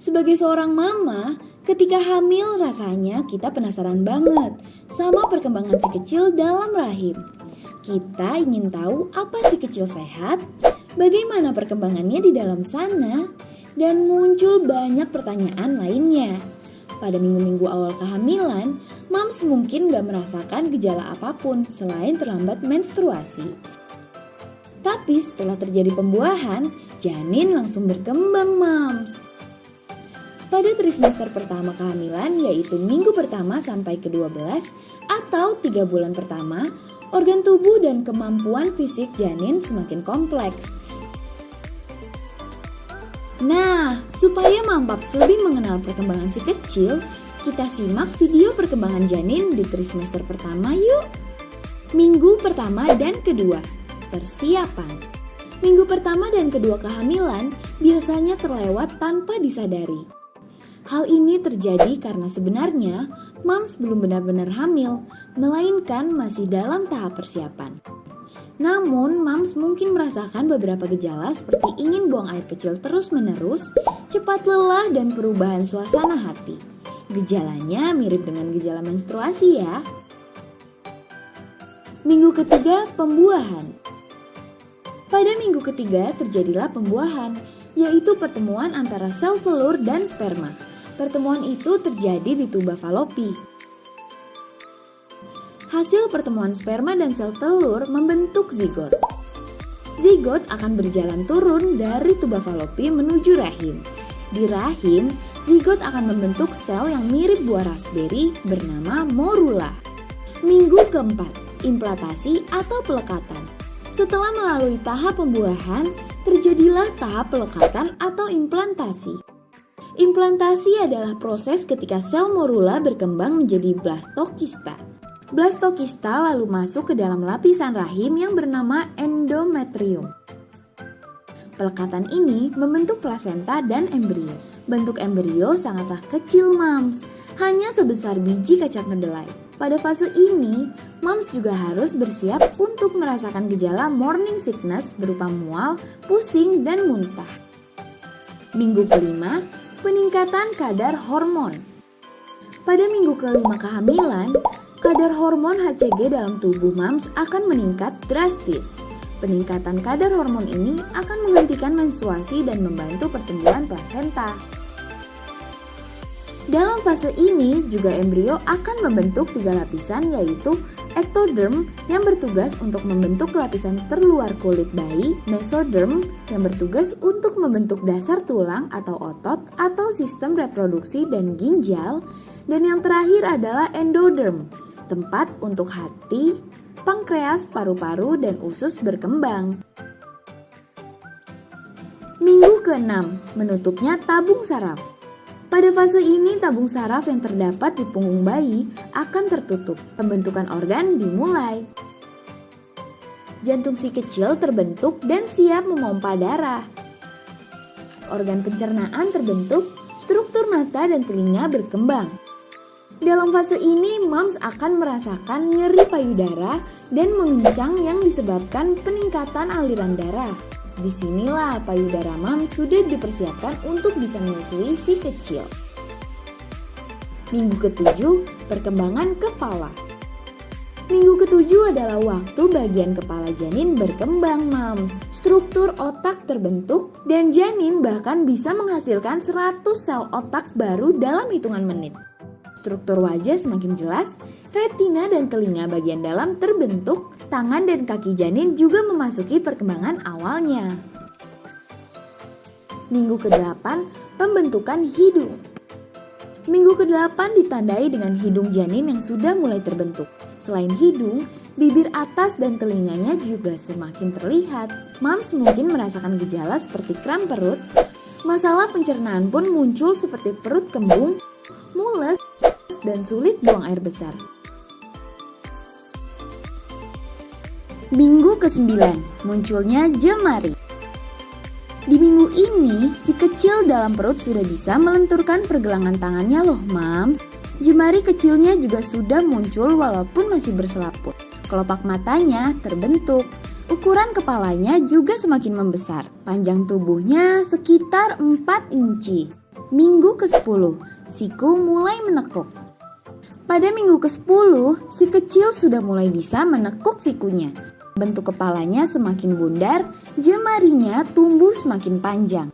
Sebagai seorang mama, ketika hamil rasanya kita penasaran banget sama perkembangan si kecil dalam rahim. Kita ingin tahu apa si kecil sehat, bagaimana perkembangannya di dalam sana, dan muncul banyak pertanyaan lainnya. Pada minggu-minggu awal kehamilan, moms mungkin gak merasakan gejala apapun selain terlambat menstruasi. Tapi setelah terjadi pembuahan, janin langsung berkembang moms. Pada trimester pertama kehamilan, yaitu minggu pertama sampai ke-12 atau 3 bulan pertama, organ tubuh dan kemampuan fisik janin semakin kompleks. Nah, supaya Mampaps lebih mengenal perkembangan si kecil, kita simak video perkembangan janin di trimester pertama yuk. Minggu pertama dan kedua, persiapan. Minggu pertama dan kedua kehamilan biasanya terlewat tanpa disadari. Hal ini terjadi karena sebenarnya moms belum benar-benar hamil, melainkan masih dalam tahap persiapan. Namun, moms mungkin merasakan beberapa gejala seperti ingin buang air kecil terus-menerus, cepat lelah, dan perubahan suasana hati. Gejalanya mirip dengan gejala menstruasi ya. Minggu ketiga, pembuahan. Pada minggu ketiga terjadilah pembuahan, yaitu pertemuan antara sel telur dan sperma. Pertemuan itu terjadi di tuba falopi. Hasil pertemuan sperma dan sel telur membentuk zigot. Zigot akan berjalan turun dari tuba falopi menuju rahim. Di rahim, zigot akan membentuk sel yang mirip buah raspberry bernama morula. Minggu keempat, implantasi atau pelekatan. Setelah melalui tahap pembuahan, terjadilah tahap pelekatan atau implantasi. Implantasi adalah proses ketika sel morula berkembang menjadi blastokista. Blastokista lalu masuk ke dalam lapisan rahim yang bernama endometrium. Pelekatan ini membentuk plasenta dan embrio. Bentuk embrio sangatlah kecil moms, hanya sebesar biji kacang kedelai. Pada fase ini, moms juga harus bersiap untuk merasakan gejala morning sickness berupa mual, pusing, dan muntah. Minggu kelima, peningkatan kadar hormon. Pada minggu kelima kehamilan, kadar hormon HCG dalam tubuh moms akan meningkat drastis. Peningkatan kadar hormon ini akan menghentikan menstruasi dan membantu pertumbuhan plasenta. Dalam fase ini juga embrio akan membentuk 3 lapisan, yaitu ectoderm yang bertugas untuk membentuk lapisan terluar kulit bayi, mesoderm yang bertugas untuk membentuk dasar tulang atau otot atau sistem reproduksi dan ginjal, dan yang terakhir adalah endoderm, tempat untuk hati, pankreas, paru-paru, dan usus berkembang. Minggu ke-6, menutupnya tabung saraf. Pada fase ini tabung saraf yang terdapat di punggung bayi akan tertutup. Pembentukan organ dimulai. Jantung si kecil terbentuk dan siap memompa darah. Organ pencernaan terbentuk, struktur mata dan telinga berkembang. Dalam fase ini, moms akan merasakan nyeri payudara dan mengencang yang disebabkan peningkatan aliran darah. Disinilah payudara moms sudah dipersiapkan untuk bisa menyusui si kecil. Minggu ke-7, perkembangan kepala. Minggu ke-7 adalah waktu bagian kepala janin berkembang moms. Struktur otak terbentuk dan janin bahkan bisa menghasilkan 100 sel otak baru dalam hitungan menit. Struktur wajah semakin jelas, retina dan telinga bagian dalam terbentuk, tangan dan kaki janin juga memasuki perkembangan awalnya. Minggu ke-8, pembentukan hidung. Minggu ke-8 ditandai dengan hidung janin yang sudah mulai terbentuk. Selain hidung, bibir atas dan telinganya juga semakin terlihat. Moms mungkin merasakan gejala seperti kram perut, masalah pencernaan pun muncul seperti perut kembung, mules, dan sulit buang air besar. Minggu ke-9, munculnya jemari. Di minggu ini, si kecil dalam perut sudah bisa melenturkan pergelangan tangannya loh mams. Jemari kecilnya juga sudah muncul walaupun masih berselaput. Kelopak matanya terbentuk. Ukuran kepalanya juga semakin membesar. Panjang tubuhnya sekitar 4 inci. Minggu ke-10, siku mulai menekuk. Pada minggu ke-10, si kecil sudah mulai bisa menekuk sikunya. Bentuk kepalanya semakin bundar, jemarinya tumbuh semakin panjang.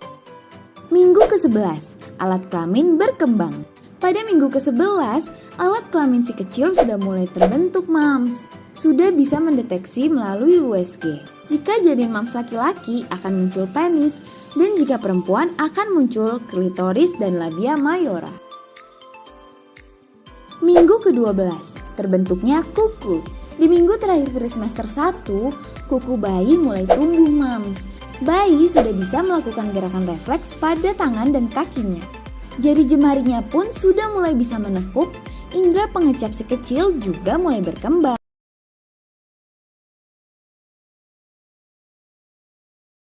Minggu ke-11, alat kelamin berkembang. Pada minggu ke-11, alat kelamin si kecil sudah mulai terbentuk, Mams. Sudah bisa mendeteksi melalui USG. Jika janin mams laki-laki akan muncul penis, dan jika perempuan akan muncul klitoris dan labia mayora. Minggu ke-12, terbentuknya kuku. Di minggu terakhir dari semester 1, kuku bayi mulai tumbuh, Mams. Bayi sudah bisa melakukan gerakan refleks pada tangan dan kakinya. Jari jemarinya pun sudah mulai bisa menekuk, indera pengecap si kecil juga mulai berkembang.